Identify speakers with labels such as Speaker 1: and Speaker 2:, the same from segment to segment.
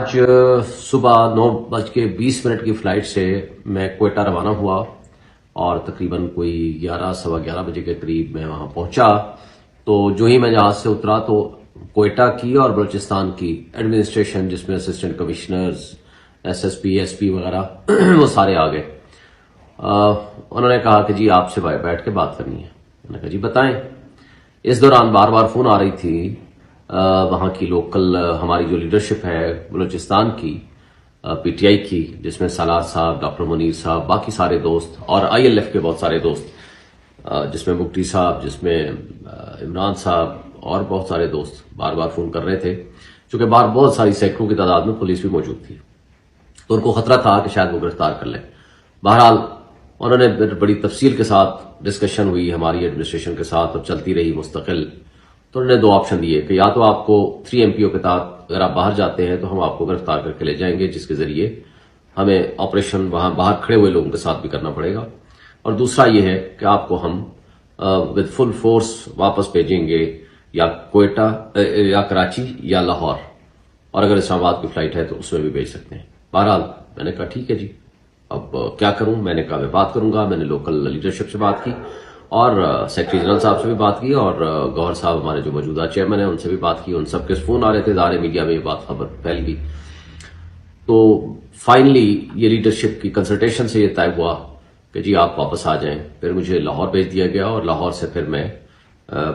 Speaker 1: آج صبح 9:20 کی فلائٹ سے میں کوئٹہ روانہ ہوا اور تقریباً کوئی 11 بجے کے قریب میں وہاں پہنچا. تو جو ہی میں جہاز سے اترا تو کوئٹہ کی اور بلوچستان کی ایڈمنسٹریشن، جس میں assistant commissioners, S S P, S P وغیرہ وہ سارے آ گئے. انہوں نے کہا کہ جی آپ سے بیٹھ کے بات کرنی ہے. میں نے کہا جی بتائیں. اس دوران بار بار فون آ رہی تھی وہاں کی لوکل ہماری جو لیڈرشپ ہے بلوچستان کی، پی ٹی آئی کی، جس میں سالار صاحب، ڈاکٹر منیر صاحب، باقی سارے دوست اور آئی ایل ایف کے بہت سارے دوست، جس میں مفتی صاحب، جس میں عمران صاحب اور بہت سارے دوست بار بار فون کر رہے تھے. چونکہ باہر بہت ساری سینکڑوں کی تعداد میں پولیس بھی موجود تھی، تو ان کو خطرہ تھا کہ شاید وہ گرفتار کر لیں. بہرحال انہوں نے بڑی تفصیل کے ساتھ ڈسکشن ہوئی ہماری ایڈمنسٹریشن کے ساتھ اور چلتی رہی مستقل. تو انہوں نے 2 آپشن دیے کہ یا تو آپ کو 3 MPO کے تحت اگر آپ باہر جاتے ہیں تو ہم آپ کو گرفتار کر کے لے جائیں گے، جس کے ذریعے ہمیں آپریشن وہاں باہر کھڑے ہوئے لوگوں کے ساتھ بھی کرنا پڑے گا، اور دوسرا یہ ہے کہ آپ کو ہم ود فل فورس واپس بھیجیں گے یا کوئٹہ یا کراچی یا لاہور، اور اگر اسلام آباد کی فلائٹ ہے تو اس میں بھی بھیج سکتے ہیں. بہرحال میں نے کہا ٹھیک ہے جی، اب کیا کروں. میں نے کہا میں بات کروں گا. میں نے لوکل لیڈرشپ سے بات کی اور سیکرٹری جنرل صاحب سے بھی بات کی اور گوہر صاحب ہمارے جو موجودہ چیئرمین ہیں ان سے بھی بات کی. ان سب کے فون آ رہے تھے، ظاہر میڈیا میں یہ بات خبر پھیل گئی. تو فائنلی یہ لیڈرشپ کی کنسلٹیشن سے یہ طے ہوا کہ جی آپ واپس آ جائیں. پھر مجھے لاہور بھیج دیا گیا اور لاہور سے پھر میں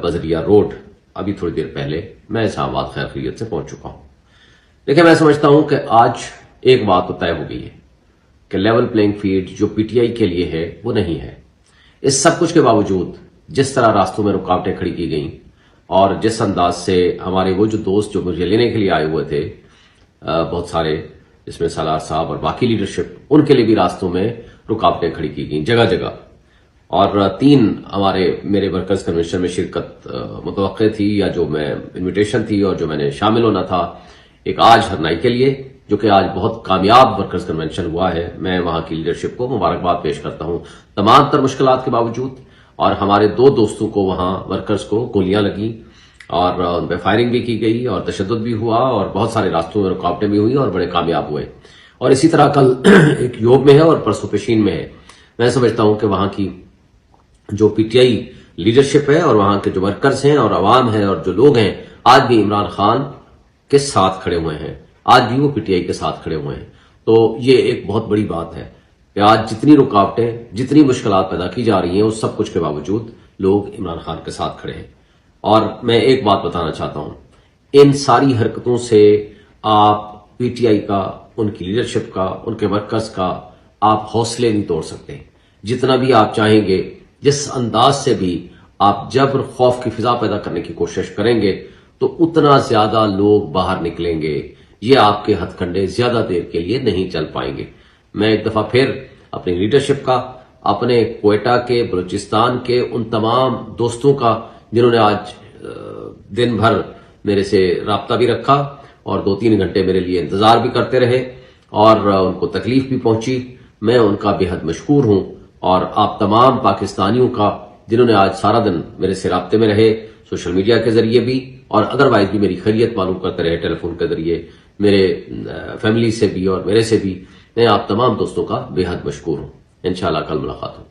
Speaker 1: بذریعہ روڈ ابھی تھوڑی دیر پہلے میں اسلام آباد خیر خیریت سے پہنچ چکا ہوں. دیکھیں میں سمجھتا ہوں کہ آج ایک بات تو طے ہو گئی ہے کہ لیول پلینگ فیلڈ جو پی ٹی آئی کے لیے ہے وہ نہیں ہے. اس سب کچھ کے باوجود جس طرح راستوں میں رکاوٹیں کھڑی کی گئیں اور جس انداز سے ہمارے وہ جو دوست جو مجھے لینے کے لیے آئے ہوئے تھے بہت سارے، جس میں سالار صاحب اور باقی لیڈرشپ، ان کے لیے بھی راستوں میں رکاوٹیں کھڑی کی گئیں جگہ جگہ. اور 3 میرے ورکرز کنونشن میں شرکت متوقع تھی، یا جو میں انویٹیشن تھی اور جو میں نے شامل ہونا تھا. ایک آج ہرنائی کے لیے جو کہ آج بہت کامیاب ورکرز کنونشن ہوا ہے. میں وہاں کی لیڈرشپ کو مبارکباد پیش کرتا ہوں تمام تر مشکلات کے باوجود. اور ہمارے 2 دوستوں کو وہاں ورکرز کو گولیاں لگیں اور ان پہ فائرنگ بھی کی گئی اور تشدد بھی ہوا اور بہت سارے راستوں میں رکاوٹیں بھی ہوئی اور بڑے کامیاب ہوئے. اور اسی طرح کل ایک یوب میں ہے اور پرسوں پیشین میں ہے. میں سمجھتا ہوں کہ وہاں کی جو پی ٹی آئی لیڈرشپ ہے اور وہاں کے جو ورکرز ہیں اور عوام ہیں اور جو لوگ ہیں، آج بھی عمران خان کے ساتھ کھڑے ہوئے ہیں، آج بھی وہ پی ٹی آئی کے ساتھ کھڑے ہوئے ہیں. تو یہ ایک بہت بڑی بات ہے کہ آج جتنی رکاوٹیں، جتنی مشکلات پیدا کی جا رہی ہیں، اس سب کچھ کے باوجود لوگ عمران خان کے ساتھ کھڑے ہیں. اور میں ایک بات بتانا چاہتا ہوں، ان ساری حرکتوں سے آپ پی ٹی آئی کا، ان کی لیڈرشپ کا، ان کے ورکرز کا آپ حوصلے نہیں توڑ سکتے. جتنا بھی آپ چاہیں گے، جس انداز سے بھی آپ جبر خوف کی فضا پیدا کرنے کی کوشش کریں گے، تو اتنا زیادہ لوگ باہر نکلیں گے. یہ آپ کے ہتھ کنڈے زیادہ دیر کے لیے نہیں چل پائیں گے. میں ایک دفعہ پھر اپنی لیڈرشپ کا، اپنے کوئٹہ کے، بلوچستان کے ان تمام دوستوں کا جنہوں نے آج دن بھر میرے سے رابطہ بھی رکھا اور 2-3 گھنٹے میرے لیے انتظار بھی کرتے رہے اور ان کو تکلیف بھی پہنچی، میں ان کا بے حد مشکور ہوں. اور آپ تمام پاکستانیوں کا جنہوں نے آج سارا دن میرے سے رابطے میں رہے، سوشل میڈیا کے ذریعے بھی اور ادروائز بھی میری خیریت معلوم کرتے رہے ٹیلی فون کے ذریعے، میرے فیملی سے بھی اور میرے سے بھی. میں آپ تمام دوستوں کا بے حد مشکور ہوں. انشاءاللہ کل ملاقات ہو.